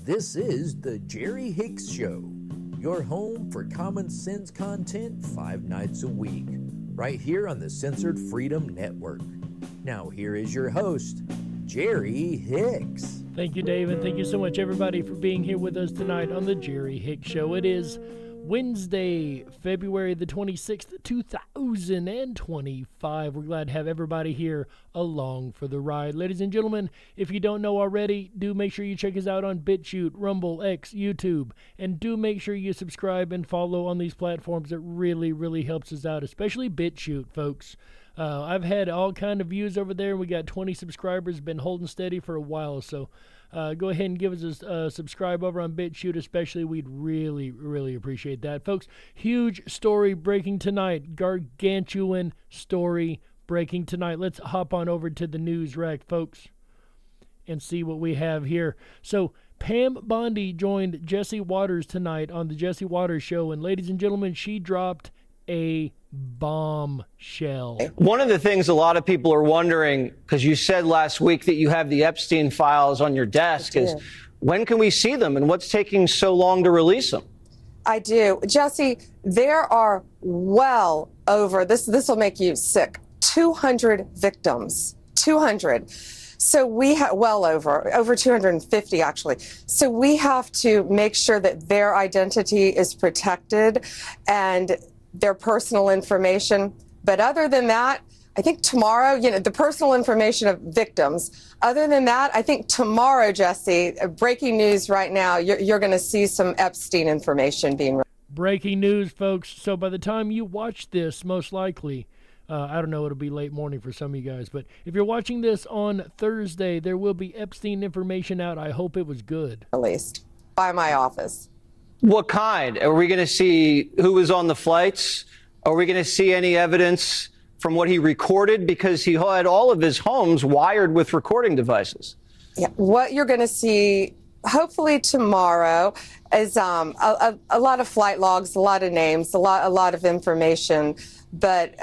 This is the Jerry Hicks Show, your home for common sense content 5 nights a week, right here on the Censored Freedom Network. Now here is your host, Jerry Hicks. Thank you, Dave, and thank you so much, everybody, for being here with us tonight on the Jerry Hicks Show. It is Wednesday, February the 26th, 2025. We're glad to have everybody here along for the ride. Ladies and gentlemen, if you don't know already, do make sure you check us out on BitChute, Rumble, X, YouTube, and do make sure you subscribe and follow on these platforms. It really, really helps us out, especially BitChute, folks. I've had all kind of views over there. We got 20 subscribers, been holding steady for a while, so go ahead and give us a subscribe over on BitChute especially. We'd really, really appreciate that. Folks, huge story breaking tonight. Gargantuan story breaking tonight. Let's hop on over to the news rack, folks, and see what we have here. So Pam Bondi joined Jesse Waters tonight on the Jesse Waters Show, and ladies and gentlemen, she dropped a bombshell. One of the things a lot of people are wondering, because you said last week that you have the Epstein files on your desk, is when can we see them and what's taking so long to release them? I do. Jesse, there are well over, this will make you sick, 200 victims. 200. So we have well over 250 actually. So we have to make sure that their identity is protected and their personal information. But other than that, I think tomorrow, the personal information of victims. Other than that, I think tomorrow, Jesse, breaking news right now, you're going to see some Epstein information being released. Breaking news, folks. So by the time you watch this, most likely, I don't know, it'll be late morning for some of you guys, but if you're watching this on Thursday, there will be Epstein information out. I hope it was good. Released by my office. What kind? Are we going to see who was on the flights? Are we going to see any evidence from what he recorded? Because he had all of his homes wired with recording devices. Yeah, what you're going to see hopefully tomorrow is a lot of flight logs, a lot of names, a lot of information. But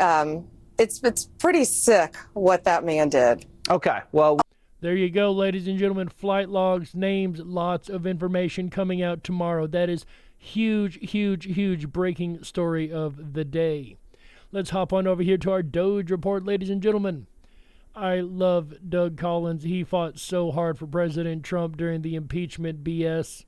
it's pretty sick what that man did. Okay, well. There you go, ladies and gentlemen. Flight logs, names, lots of information coming out tomorrow. That is huge, huge, huge breaking story of the day. Let's hop on over here to our Doge report, ladies and gentlemen. I love Doug Collins. He fought so hard for President Trump during the impeachment BS.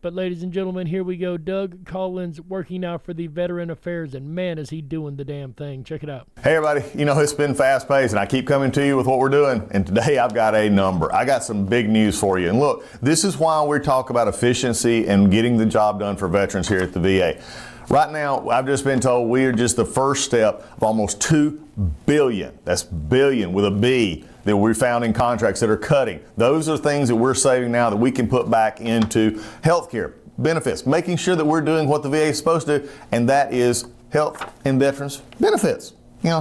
But ladies and gentlemen, here we go. Doug Collins working now for the Veteran Affairs, and man, is he doing the damn thing. Check it out. Hey everybody, it's been fast paced and I keep coming to you with what we're doing. And today I've got a number. I got some big news for you. And look, this is why we talk about efficiency and getting the job done for veterans here at the VA. Right now, I've just been told we are just the first step of almost $2 billion. That's billion with a B. That we found in contracts that are cutting. Those are things that we're saving now that we can put back into healthcare benefits, making sure that we're doing what the VA is supposed to do, and that is health and veterans benefits.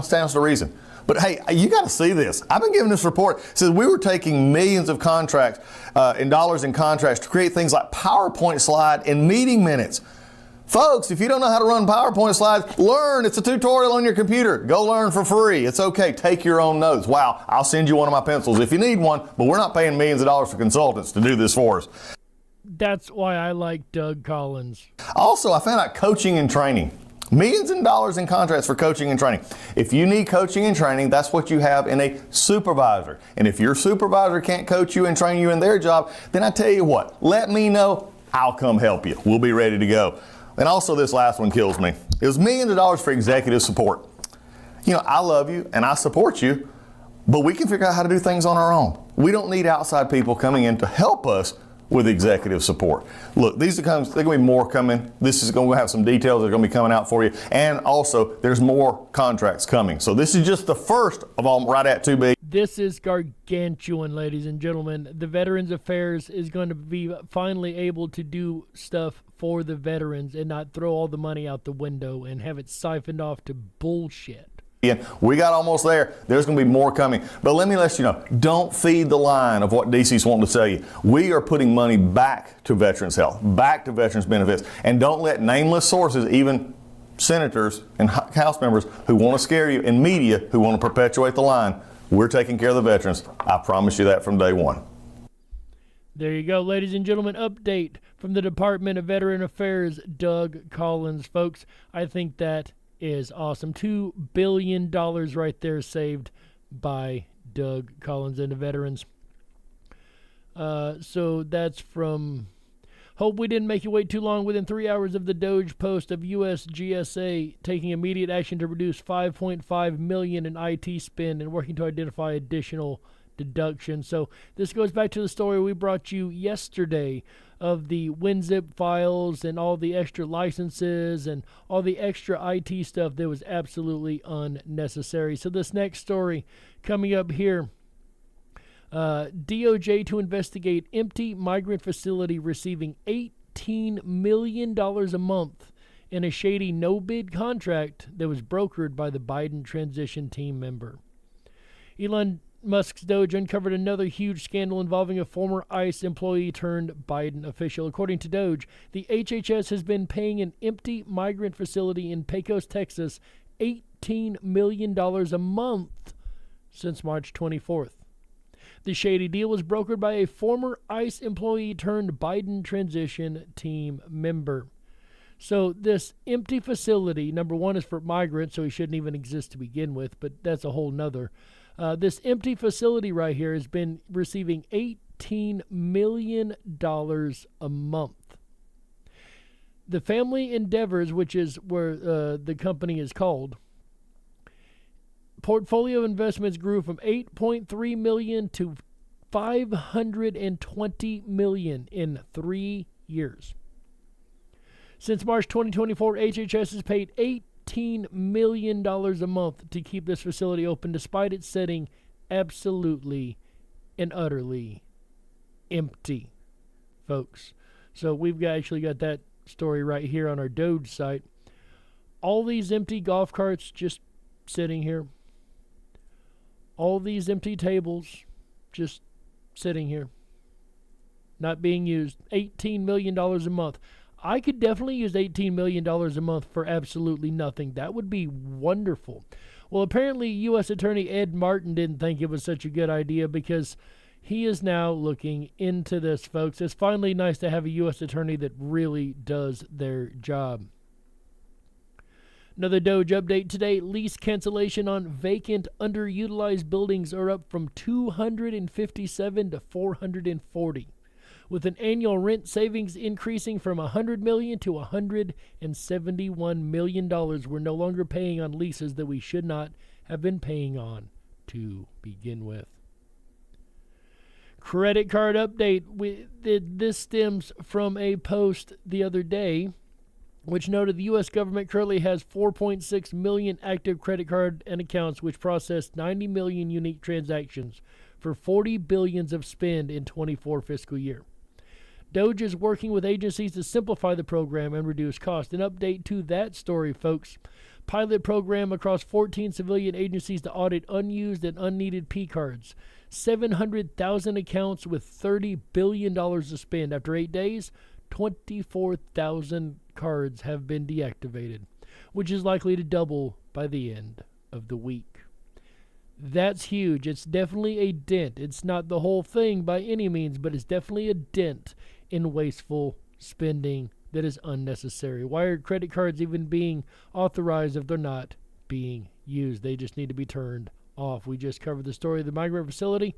Stands to reason. But hey, you got to see this. I've been giving this report. It says we were taking millions of contracts in dollars in contracts to create things like PowerPoint slide and meeting minutes. Folks, if you don't know how to run PowerPoint slides, learn. It's a tutorial on your computer. Go learn for free. It's okay. Take your own notes. Wow, I'll send you one of my pencils if you need one, but we're not paying millions of dollars for consultants to do this for us. That's why I like Doug Collins. Also, I found out coaching and training. Millions of dollars in contracts for coaching and training. If you need coaching and training, that's what you have in a supervisor. And if your supervisor can't coach you and train you in their job, then I tell you what, let me know. I'll come help you. We'll be ready to go. And also this last one kills me. It was millions of dollars for executive support. I love you and I support you, but we can figure out how to do things on our own. We don't need outside people coming in to help us with executive support. Look, these are going to be more coming. This is going to have some details that are going to be coming out for you. And also, there's more contracts coming. So this is just the first of all, right at 2 billion. This is gargantuan, ladies and gentlemen. The Veterans Affairs is going to be finally able to do stuff for the veterans and not throw all the money out the window and have it siphoned off to bullshit. We got almost there. There's going to be more coming. But let me let you know, don't feed the line of what DC's wanting to tell you. We are putting money back to veterans' health, back to veterans' benefits. And don't let nameless sources, even senators and House members who want to scare you, and media who want to perpetuate the line, we're taking care of the veterans. I promise you that from day one. There you go, ladies and gentlemen. Update from the Department of Veteran Affairs, Doug Collins, folks. I think that is awesome. $2 billion right there saved by Doug Collins and the veterans. So that's from... Hope we didn't make you wait too long. Within 3 hours of the Doge post of USGSA taking immediate action to reduce $5.5 million in IT spend and working to identify additional deductions. So this goes back to the story we brought you yesterday of the WinZip files and all the extra licenses and all the extra IT stuff that was absolutely unnecessary. So this next story coming up here. DOJ to investigate empty migrant facility receiving $18 million a month in a shady no-bid contract that was brokered by the Biden transition team member. Elon Musk's Doge uncovered another huge scandal involving a former ICE employee turned Biden official. According to Doge, the HHS has been paying an empty migrant facility in Pecos, Texas, $18 million a month since March 24th. The shady deal was brokered by a former ICE employee turned Biden transition team member. So this empty facility, number one, is for migrants, so he shouldn't even exist to begin with, but that's a whole nother. This empty facility right here has been receiving $18 million a month. The Family Endeavors, which is where the company is called, portfolio investments grew from $8.3 million to $520 million in 3 years. Since March 2024, HHS has paid $18 million a month to keep this facility open, despite it sitting absolutely and utterly empty, folks. So we've actually got that story right here on our Doge site. All these empty golf carts just sitting here. All these empty tables just sitting here, not being used. $18 million a month. I could definitely use $18 million a month for absolutely nothing. That would be wonderful. Well, apparently U.S. Attorney Ed Martin didn't think it was such a good idea because he is now looking into this, folks. It's finally nice to have a U.S. Attorney that really does their job. Another Doge update today. Lease cancellation on vacant, underutilized buildings are up from 257 to 440, with an annual rent savings increasing from $100 million to $171 million. We're no longer paying on leases that we should not have been paying on to begin with. Credit card update. This stems from a post the other day which noted the U.S. government currently has 4.6 million active credit card and accounts, which processed 90 million unique transactions for $40 billion of spend in 24 fiscal year. Doge is working with agencies to simplify the program and reduce cost. An update to that story, folks. Pilot program across 14 civilian agencies to audit unused and unneeded P cards. 700,000 accounts with $30 billion to spend. After 8 days, 24,000 cards have been deactivated, which is likely to double by the end of the week. That's huge. It's definitely a dent. It's not the whole thing by any means, but it's definitely a dent in wasteful spending that is unnecessary. Why are credit cards even being authorized if they're not being used? They just need to be turned off. We just covered the story of the migrant facility.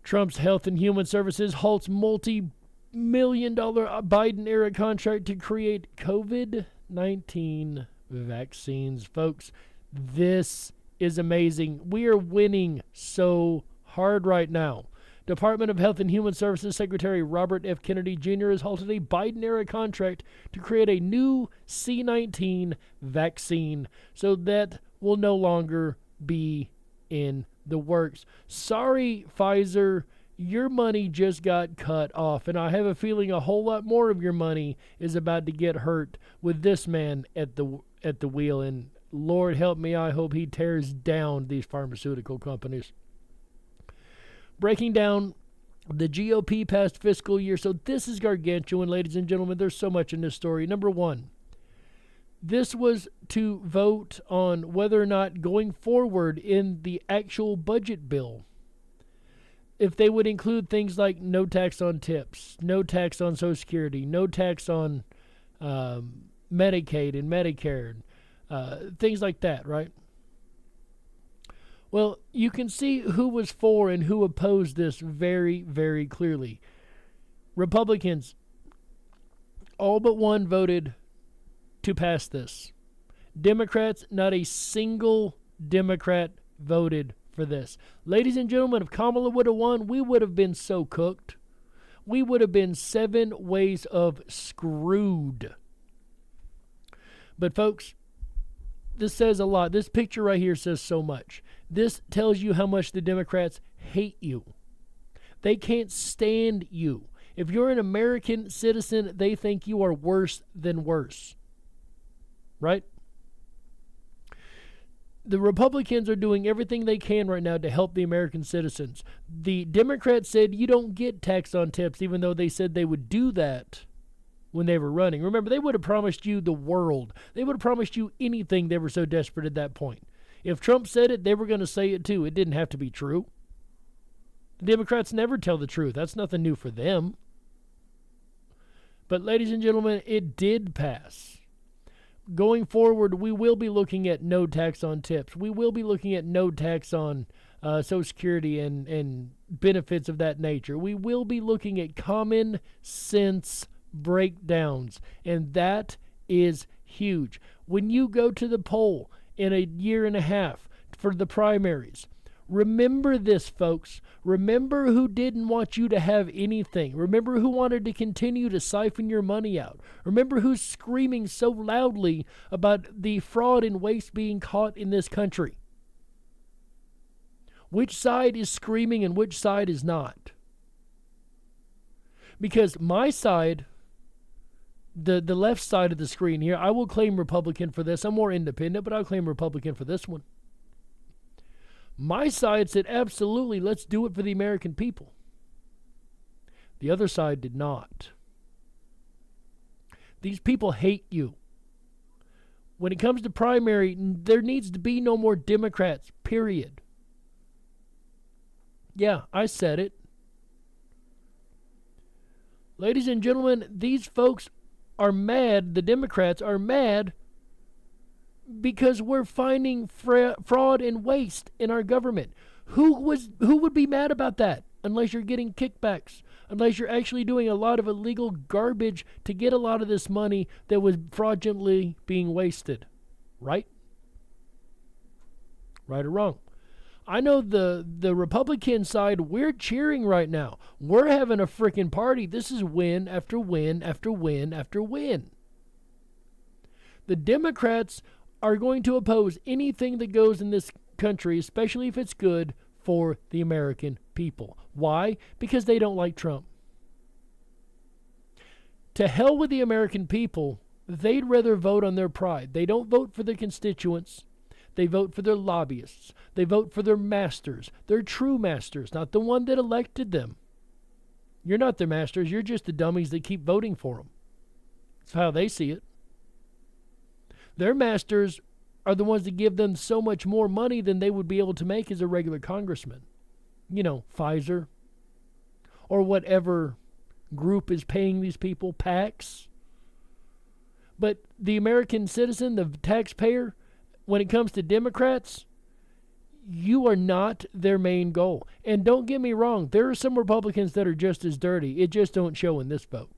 Trump's Health and Human Services halts multi-million-dollar Biden-era contract to create COVID-19 vaccines. Folks, this is amazing. We are winning so hard right now. Department of Health and Human Services Secretary Robert F. Kennedy Jr. has halted a Biden-era contract to create a new C-19 vaccine, so that will no longer be in the works. Sorry, Pfizer, your money just got cut off, and I have a feeling a whole lot more of your money is about to get hurt with this man at the wheel, and Lord help me, I hope he tears down these pharmaceutical companies. Breaking down the GOP past fiscal year. So this is gargantuan, ladies and gentlemen. There's so much in this story. Number one, this was to vote on whether or not going forward in the actual budget bill, if they would include things like no tax on tips, no tax on Social Security, no tax on Medicaid and Medicare, things like that, right? Well, you can see who was for and who opposed this very, very clearly. Republicans, all but one voted to pass this. Democrats, not a single Democrat voted for this. Ladies and gentlemen, if Kamala would have won, we would have been so cooked. We would have been 7 ways of screwed. But folks, this says a lot. This picture right here says so much. This tells you how much the Democrats hate you. They can't stand you. If you're an American citizen, they think you are worse than worse. Right? The Republicans are doing everything they can right now to help the American citizens. The Democrats said you don't get tax on tips, even though they said they would do that when they were running. Remember, they would have promised you the world. They would have promised you anything. They were so desperate at that point. If Trump said it, they were going to say it too. It didn't have to be true. The Democrats never tell the truth. That's nothing new for them. But ladies and gentlemen, it did pass. Going forward, we will be looking at no tax on tips. We will be looking at no tax on Social Security and benefits of that nature. We will be looking at common sense breakdowns, and that is huge. When you go to the poll in a year and a half for the primaries, remember this, folks. Remember who didn't want you to have anything. Remember who wanted to continue to siphon your money out. Remember who's screaming so loudly about the fraud and waste being caught in this country. Which side is screaming and which side is not? Because my side, the left side of the screen here, I will claim Republican for this. I'm more independent, but I'll claim Republican for this one. My side said, absolutely, let's do it for the American people. The other side did not. These people hate you. When it comes to primary, there needs to be no more Democrats, period. Yeah, I said it. Ladies and gentlemen, these folks are mad, the Democrats are mad because we're finding fraud and waste in our government. Who would be mad about that unless you're getting kickbacks, unless you're actually doing a lot of illegal garbage to get a lot of this money that was fraudulently being wasted, right? Right or wrong? I know the Republican side, we're cheering right now. We're having a freaking party. This is win after win after win after win. The Democrats are going to oppose anything that goes in this country, especially if it's good for the American people. Why? Because they don't like Trump. To hell with the American people, they'd rather vote on their pride. They don't vote for their constituents. They vote for their lobbyists. They vote for their masters, their true masters, not the one that elected them. You're not their masters. You're just the dummies that keep voting for them. That's how they see it. Their masters are the ones that give them so much more money than they would be able to make as a regular congressman. You know, Pfizer or whatever group is paying these people, PACs. But the American citizen, the taxpayer, when it comes to Democrats, you are not their main goal. And don't get me wrong, there are some Republicans that are just as dirty. It just don't show in this vote.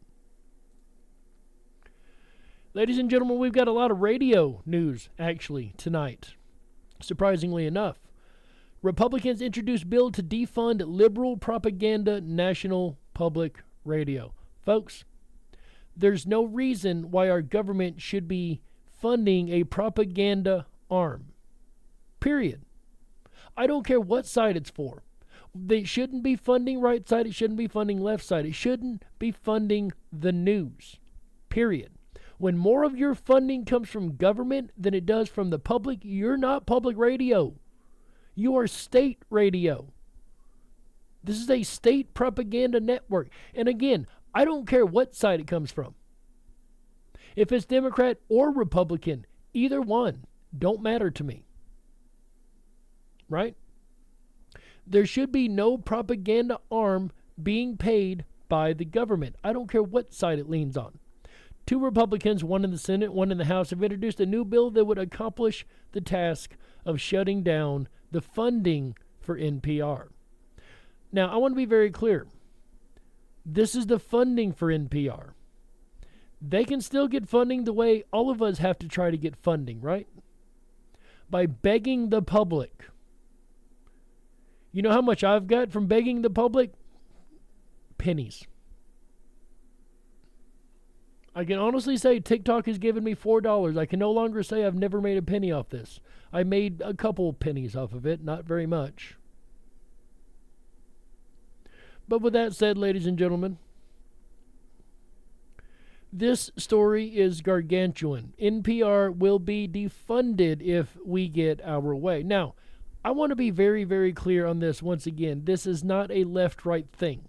Ladies and gentlemen, we've got a lot of radio news, actually, tonight. Surprisingly enough. Republicans introduce bill to defund liberal propaganda national public radio. Folks, there's no reason why our government should be funding a propaganda arm. Period. I don't care what side it's for. They shouldn't be funding right side. It shouldn't be funding left side. It shouldn't be funding the news. Period. When more of your funding comes from government than it does from the public, you're not public radio. You are state radio. This is a state propaganda network. And again, I don't care what side it comes from. If it's Democrat or Republican, either one don't matter to me. Right? There should be no propaganda arm being paid by the government. I don't care what side it leans on. 2 Republicans, one in the Senate, one in the House, have introduced a new bill that would accomplish the task of shutting down the funding for NPR. Now, I want to be very clear. This is the funding for NPR. They can still get funding the way all of us have to try to get funding, right? By begging the public. You know how much I've got from begging the public? Pennies. I can honestly say TikTok has given me $4. I can no longer say I've never made a penny off this. I made a couple pennies off of it, not very much. But with that said, ladies and gentlemen, this story is gargantuan. NPR will be defunded if we get our way. Now, I want to be very, very clear on this once again. This is not a left-right thing.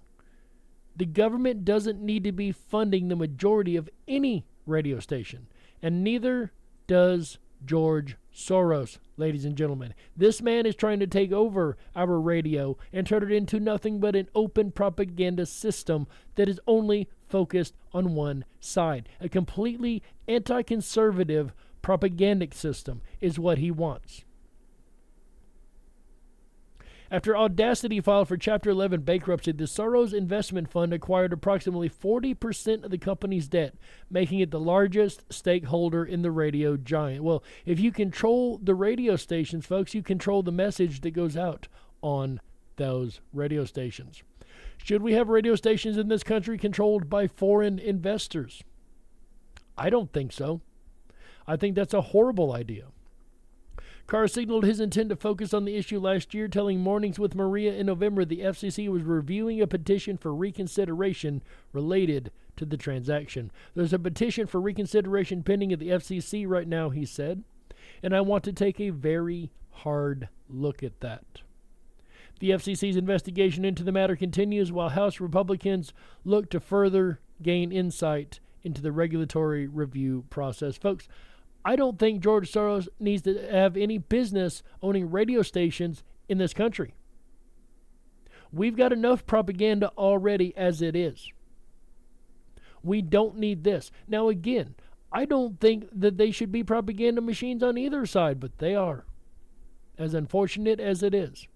The government doesn't need to be funding the majority of any radio station, and neither does George Soros, ladies and gentlemen. This man is trying to take over our radio and turn it into nothing but an open propaganda system that is only focused on one side. A completely anti-conservative propagandic system is what he wants. After Audacity filed for Chapter 11 bankruptcy, the Soros investment fund acquired approximately 40% of the company's debt, making it the largest stakeholder in the radio giant. Well, if you control the radio stations, folks, you control the message that goes out on those radio stations. Should we have radio stations in this country controlled by foreign investors? I don't think so. I think that's a horrible idea. Carr signaled his intent to focus on the issue last year, telling Mornings with Maria in November the FCC was reviewing a petition for reconsideration related to the transaction. There's a petition for reconsideration pending at the FCC right now, he said, and I want to take a very hard look at that. The FCC's investigation into the matter continues while House Republicans look to further gain insight into the regulatory review process. Folks, I don't think George Soros needs to have any business owning radio stations in this country. We've got enough propaganda already as it is. We don't need this. Now again, I don't think that they should be propaganda machines on either side, but they are. As unfortunate as it is.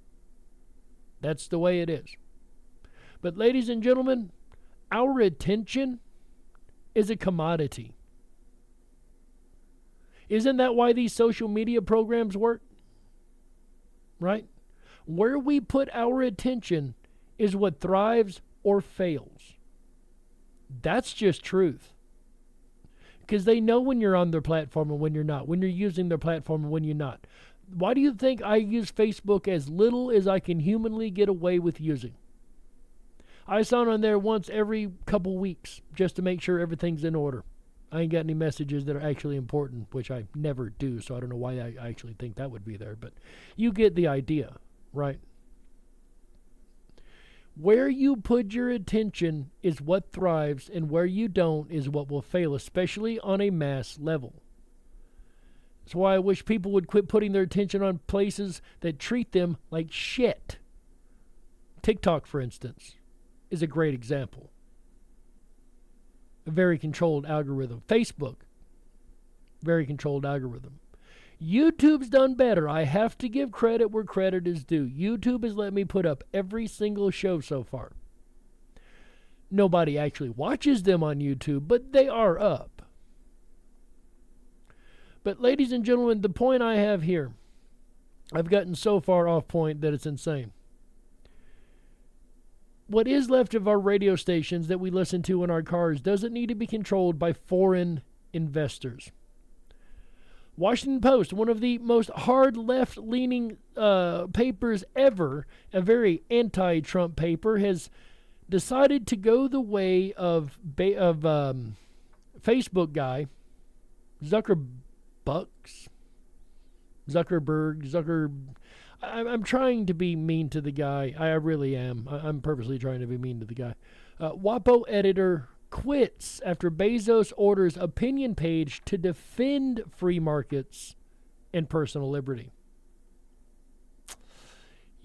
That's the way it is. But ladies and gentlemen, our attention is a commodity. Isn't that why these social media programs work? Right? Where we put our attention is what thrives or fails. That's just truth. Because they know when you're on their platform and when you're not, when you're using their platform and when you're not. Why do you think I use Facebook as little as I can humanly get away with using? I sign on there once every couple weeks just to make sure everything's in order. I ain't got any messages that are actually important, which I never do, so I don't know why I actually think that would be there, but you get the idea, right? Where you put your attention is what thrives, and where you don't is what will fail, especially on a mass level. That's why I wish people would quit putting their attention on places that treat them like shit. TikTok, for instance, is a great example. A very controlled algorithm. Facebook, very controlled algorithm. YouTube's done better. I have to give credit where credit is due. YouTube has let me put up every single show so far. Nobody actually watches them on YouTube, but they are up. But ladies and gentlemen, the point I have here, I've gotten so far off point that it's insane. What is left of our radio stations that we listen to in our cars doesn't need to be controlled by foreign investors. Washington Post, one of the most hard left-leaning papers ever, a very anti-Trump paper, has decided to go the way of Facebook guy, I'm trying to be mean to the guy. I really am. I'm purposely trying to be mean to the guy. WAPO editor quits after Bezos orders opinion page to defend free markets and personal liberty.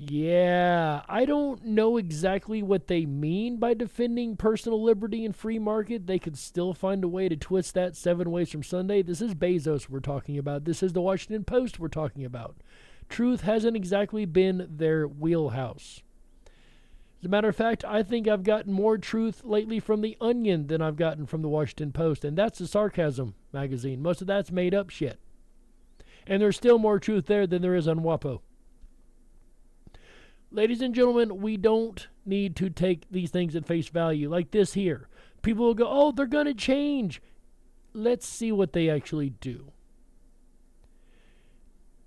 Yeah, I don't know exactly what they mean by defending personal liberty and free market. They could still find a way to twist that 7 ways from Sunday. This is Bezos we're talking about. This is the Washington Post we're talking about. Truth hasn't exactly been their wheelhouse. As a matter of fact, I think I've gotten more truth lately from The Onion than I've gotten from the Washington Post, and that's a sarcasm magazine. Most of that's made up shit. And there's still more truth there than there is on WAPO. Ladies and gentlemen, we don't need to take these things at face value like this here. People will go, oh, they're going to change. Let's see what they actually do.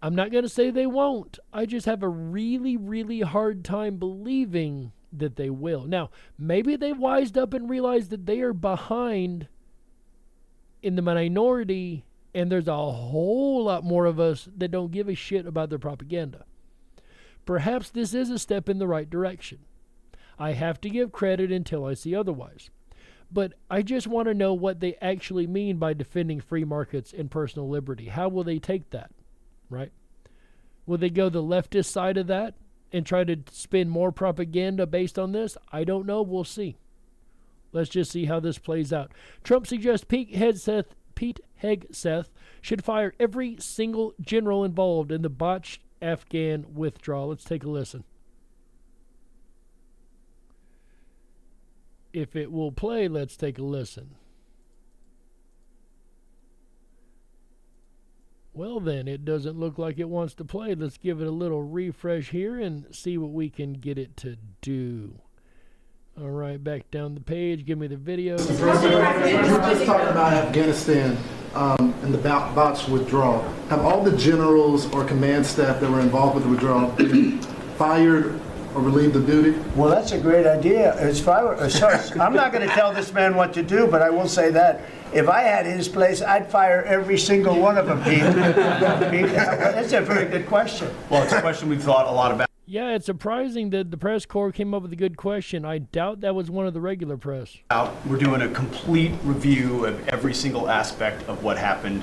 I'm not going to say they won't. I just have a really, really hard time believing that they will. Now, maybe they wised up and realized that they are behind in the minority, and there's a whole lot more of us that don't give a shit about their propaganda. Perhaps this is a step in the right direction. I have to give credit until I see otherwise. But I just want to know what they actually mean by defending free markets and personal liberty. How will they take that, right? Will they go the leftist side of that and try to spin more propaganda based on this? I don't know. We'll see. Let's just see how this plays out. Trump suggests Pete Hegseth should fire every single general involved in the botched Afghan withdrawal. Let's take a listen. If it will play, let's take a listen. Well then, it doesn't look like it wants to play. Let's give it a little refresh here and see what we can get it to do. All right, back down the page. Give me the video. You were just talking about Afghanistan and the botched withdrawal. Have all the generals or command staff that were involved with the withdrawal been fired or relieved of duty? Well, that's a great idea. I'm not going to tell this man what to do, but I will say that if I had his place, I'd fire every single one of them, Pete. That's a very good question. Well, it's a question we've thought a lot about. Yeah, it's surprising that the press corps came up with a good question. I doubt that was one of the regular press. We're doing a complete review of every single aspect of what happened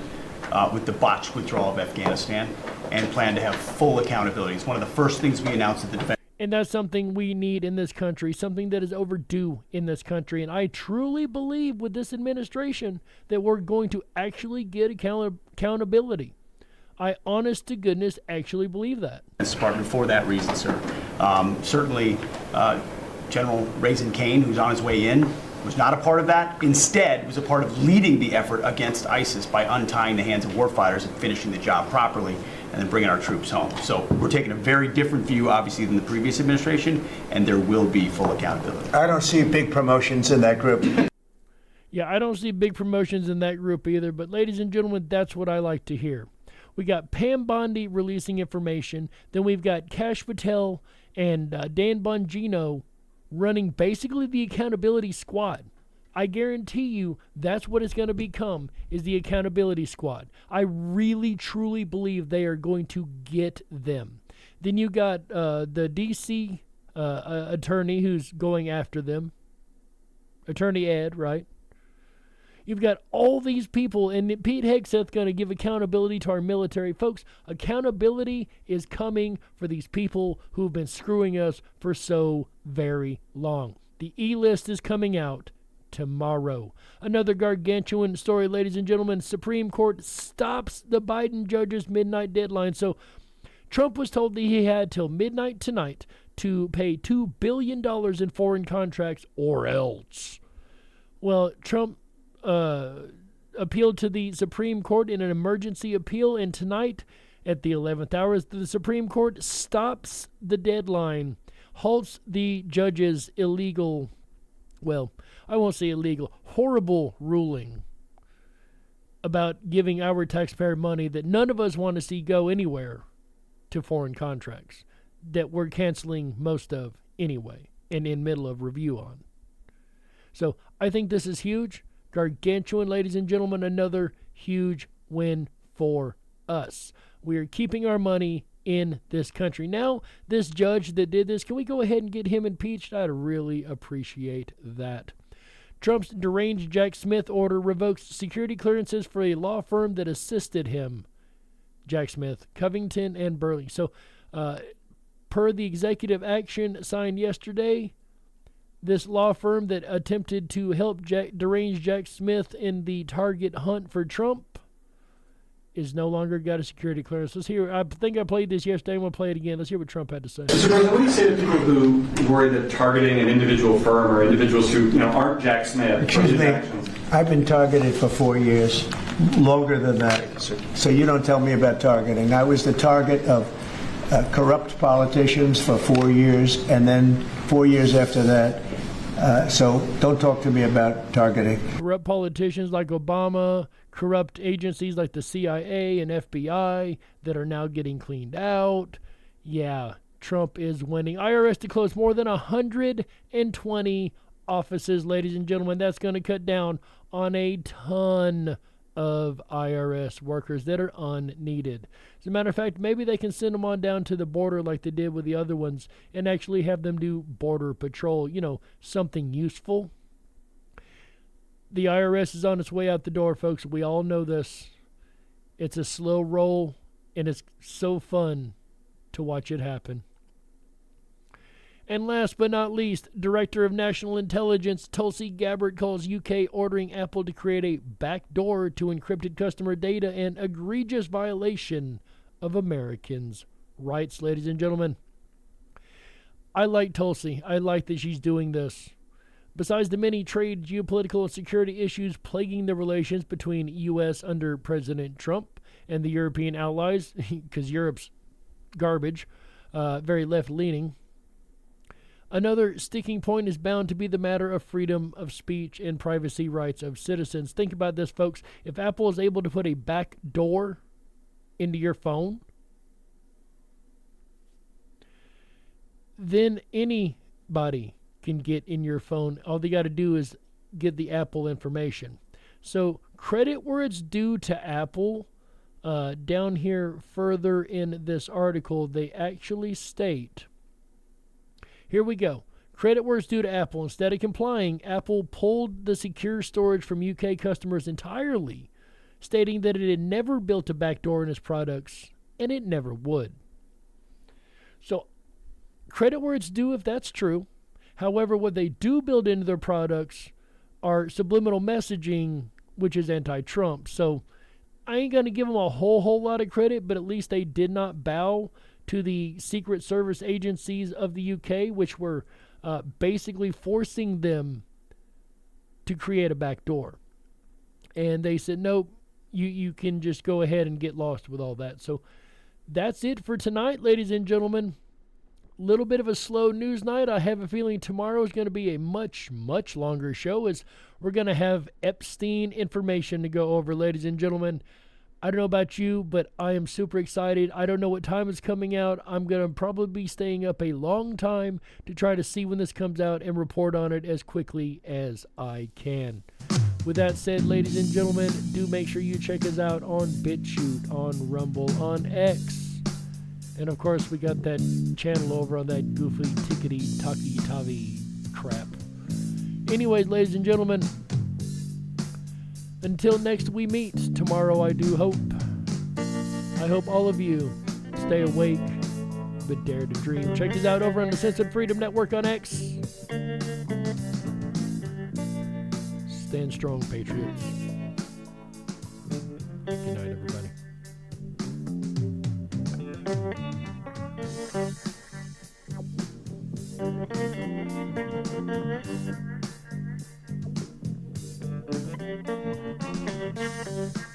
with the botched withdrawal of Afghanistan and plan to have full accountability. It's one of the first things we announced at the defense. And that's something we need in this country, something that is overdue in this country. And I truly believe with this administration that we're going to actually get accountability. I, honest to goodness, actually believe that. Department for that reason, sir. Certainly, General Raisin Kane, who's on his way in, was not a part of that. Instead, was a part of leading the effort against ISIS by untying the hands of warfighters and finishing the job properly, and then bringing our troops home. So we're taking a very different view, obviously, than the previous administration, and there will be full accountability. I don't see big promotions in that group. Yeah, I don't see big promotions in that group either. But ladies and gentlemen, that's what I like to hear. We got Pam Bondi releasing information. Then we've got Kash Patel and Dan Bongino running basically the accountability squad. I guarantee you that's what it's going to become, is the accountability squad. I really, truly believe they are going to get them. Then you got the D.C. Attorney who's going after them. Attorney Ed, right? You've got all these people, and Pete Hegseth going to give accountability to our military. Folks, accountability is coming for these people who've been screwing us for so very long. The E-list is coming out tomorrow. Another gargantuan story, ladies and gentlemen. Supreme Court stops the Biden judge's midnight deadline. So Trump was told that he had till midnight tonight to pay $2 billion in foreign contracts or else. Well, Trump appealed to the Supreme Court in an emergency appeal, and tonight at the 11th hour, the Supreme Court stops the deadline, halts the judge's illegal, well, I won't say illegal, horrible ruling about giving our taxpayer money that none of us want to see go anywhere to foreign contracts that we're canceling most of anyway and in middle of review on. So I think this is huge. Gargantuan, ladies and gentlemen, another huge win for us. We are keeping our money in this country. Now, this judge that did this, can we go ahead and get him impeached? I'd really appreciate that. Trump's deranged Jack Smith order revokes security clearances for a law firm that assisted him. Jack Smith, Covington and Burling. So, per the executive action signed yesterday, this law firm that attempted to help deranged Jack Smith in the target hunt for Trump is no longer got a security clearance. Let's hear. I think I played this yesterday. I'm going to play it again. Let's hear what Trump had to say. Mr. President, what do you say to people who worry that targeting an individual firm or individuals who aren't Jack Smith? Excuse me. I've been targeted for 4 years, longer than that. So you don't tell me about targeting. I was the target of corrupt politicians for 4 years, and then 4 years after that. So don't talk to me about targeting. Corrupt politicians like Obama, corrupt agencies like the CIA and FBI that are now getting cleaned out. Yeah, Trump is winning. IRS to close more than 120 offices, ladies and gentlemen. That's going to cut down on a ton of IRS workers that are unneeded. As a matter of fact, maybe they can send them on down to the border like they did with the other ones and actually have them do border patrol, something useful. The IRS is on its way out the door, folks. We all know this. It's a slow roll, and it's so fun to watch it happen. And last but not least, Director of National Intelligence Tulsi Gabbard calls UK ordering Apple to create a backdoor to encrypted customer data an egregious violation of Americans' rights, ladies and gentlemen. I like Tulsi. I like that she's doing this. Besides the many trade, geopolitical, and security issues plaguing the relations between U.S. under President Trump and the European allies, because Europe's garbage, very left-leaning, another sticking point is bound to be the matter of freedom of speech and privacy rights of citizens. Think about this, folks. If Apple is able to put a back door into your phone, then anybody can get in your phone. All they got to do is get the Apple information. So credit where it's due to Apple. Down here further in this article, they actually state, here we go. Credit where it's due to Apple. Instead of complying, Apple pulled the secure storage from UK customers entirely, stating that it had never built a backdoor in its products, and it never would. So credit where it's due if that's true. However, what they do build into their products are subliminal messaging, which is anti-Trump. So I ain't going to give them a whole lot of credit, but at least they did not bow to the Secret Service agencies of the UK, which were basically forcing them to create a backdoor. And they said, nope, you can just go ahead and get lost with all that. So that's it for tonight, ladies and gentlemen. Little bit of a slow news night. I have a feeling tomorrow is going to be a much longer show, as we're going to have Epstein information to go over, ladies and gentlemen. I don't know about you, but I am super excited. I don't know what time it's coming out. I'm going to probably be staying up a long time to try to see when this comes out and report on it as quickly as I can. With that said, ladies and gentlemen, do make sure you check us out on BitChute, on Rumble, on X. And of course, we got that channel over on that goofy tickety-tacky-tavi crap. Anyways, ladies and gentlemen, until next we meet, tomorrow I do hope. I hope all of you stay awake, but dare to dream. Check us out over on the Censored Freedom Network on X. Stand strong, Patriots. Good night, everybody. Thank you.